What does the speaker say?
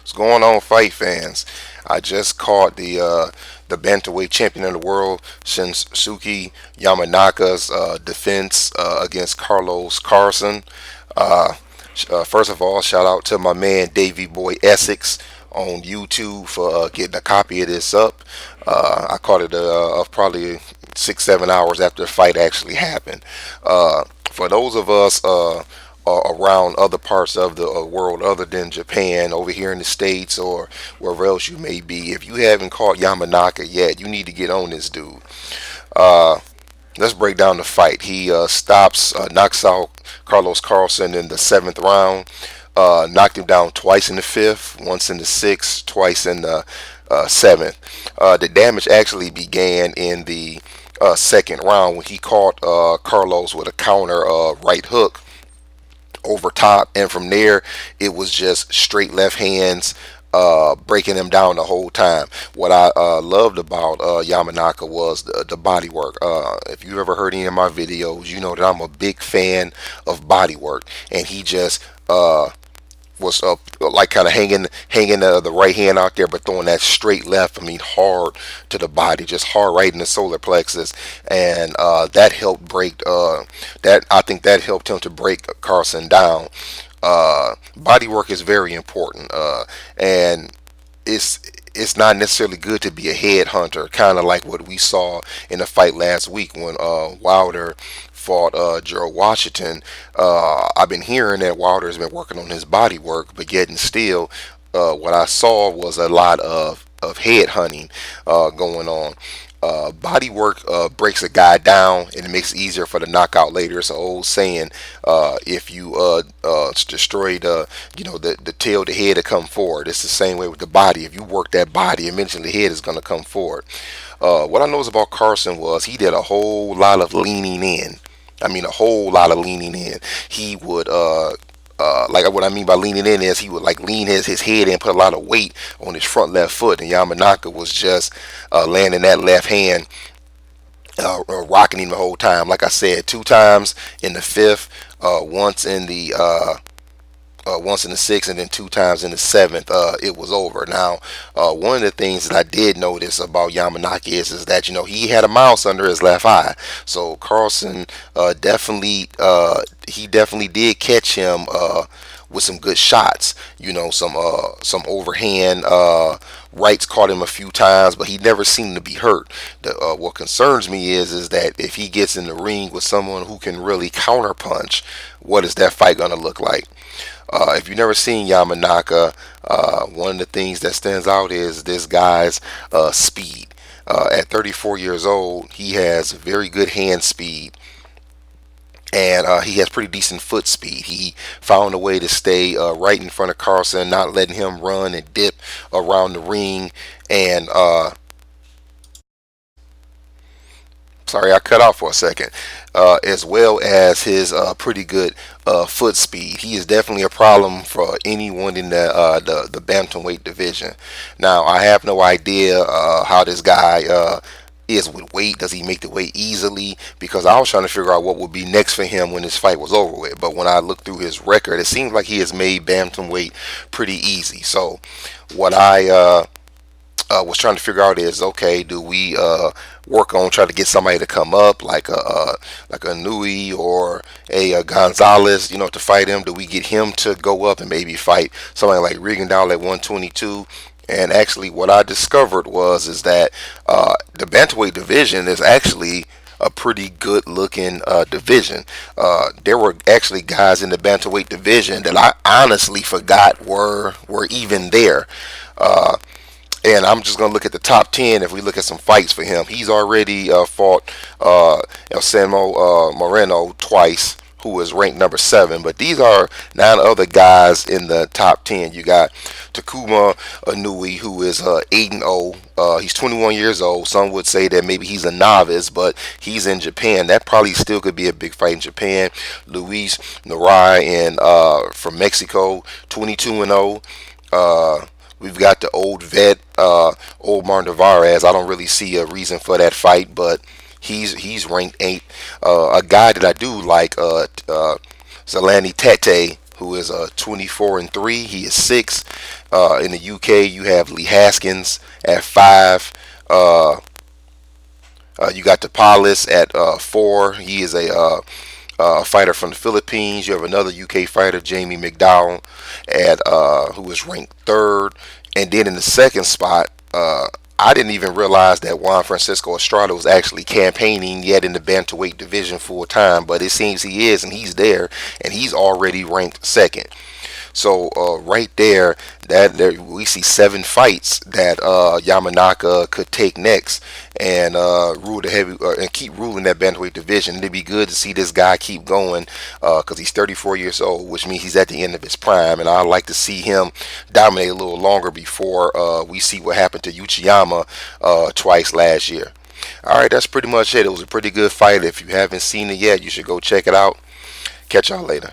What's going on, fight fans? I just caught the bantamweight champion of the world, Shinsuke Yamanaka's defense against Carlson. Uh, First of all, shout out to my man Davey Boy Essex on YouTube for getting a copy of this up. I caught it probably 6 7 hours after the fight actually happened. For those of us around other parts of the world other than Japan, over here in the States or wherever else you may be, if you haven't caught Yamanaka yet, you need to get on this dude. Uh, let's break down the fight. He knocks out Carlson in the seventh round. Knocked him down twice in the fifth, once in the sixth, twice in the seventh. The damage actually began in the second round when he caught Carlos with a counter right hook over top, and from there it was just straight left hands, breaking him down the whole time. What I loved about Yamanaka was the body work. If you've ever heard any of my videos, you know that I'm a big fan of body work, and he just was like kind of hanging the right hand out there, but throwing that straight left. I mean, hard to the body, just hard right in the solar plexus, and that helped break. That I think that helped him to break Carlson down. Body work is very important, and it's not necessarily good to be a headhunter, kind of like what we saw in the fight last week when Wilder fought Gerald Washington. I've been hearing that Wilder's been working on his body work, but yet and still, what I saw was a lot of head hunting going on. Body work breaks a guy down and it makes it easier for the knockout later. It's an old saying: if you destroy the tail, the head to come forward. It's the same way with the body. If you work that body, eventually the head is going to come forward. What I noticed about Carlson was he did a whole lot of leaning in. I mean, a whole lot of leaning in. He would like what I mean by leaning in is he would like lean his head and put a lot of weight on his front left foot, and Yamanaka was just landing that left hand, rocking him the whole time. Like I said, two times in the fifth, once in the sixth, and then two times in the seventh. It was over. Now, one of the things that I did notice about Yamanaka is that he had a mouse under his left eye. So Carlson definitely did catch him with some good shots. Some overhand rights caught him a few times, but he never seemed to be hurt. What concerns me is that if he gets in the ring with someone who can really counterpunch, what is that fight going to look like? If you've never seen Yamanaka, one of the things that stands out is this guy's speed. At 34 years old, he has very good hand speed, and he has pretty decent foot speed. He found a way to stay right in front of Carlson, not letting him run and dip around the ring, and sorry, I cut out for a second. As well as his pretty good foot speed. He is definitely a problem for anyone in the bantamweight division. Now, I have no idea how this guy is with weight. Does he make the weight easily? Because I was trying to figure out what would be next for him when this fight was over with. But when I looked through his record, it seems like he has made bantamweight pretty easy. So what I was trying to figure out is, okay, do we work on trying to get somebody to come up like a Nui or a Gonzalez, to fight him? Do we get him to go up and maybe fight somebody like Rigondeaux at 122? And actually, what I discovered is that the bantamweight division is actually a pretty good looking division. There were actually guys in the bantamweight division that I honestly forgot were even there. And I'm just going to look at the top 10. If we look at some fights for him, he's already fought El Moreno twice, who is ranked number 7. But these are 9 other guys in the top 10. You got Takuma Inoue, who is 8-0. He's 21 years old. Some would say that maybe he's a novice, but he's in Japan. That probably still could be a big fight in Japan. Luis Narai from Mexico, 22-0. We've got the old vet, Omar Navarez. I don't really see a reason for that fight, but he's ranked 8. A guy that I do like, Zalani Tete, who is 24-3. He is 6. In the UK, you have Lee Haskins at 5. You got Topalis at 4. He is a fighter from the Philippines. You have another UK fighter, Jamie McDowell, at who is ranked 3rd. And then in the second spot, I didn't even realize that Juan Francisco Estrada was actually campaigning yet in the bantamweight division full time, but it seems he is, and he's there, and he's already ranked 2nd. So right there, we see 7 fights that Yamanaka could take next and rule the heavy and keep ruling that bantamweight division. It'd be good to see this guy keep going because he's 34 years old, which means he's at the end of his prime. And I'd like to see him dominate a little longer before we see what happened to Uchiyama twice last year. All right, that's pretty much it. It was a pretty good fight. If you haven't seen it yet, you should go check it out. Catch y'all later.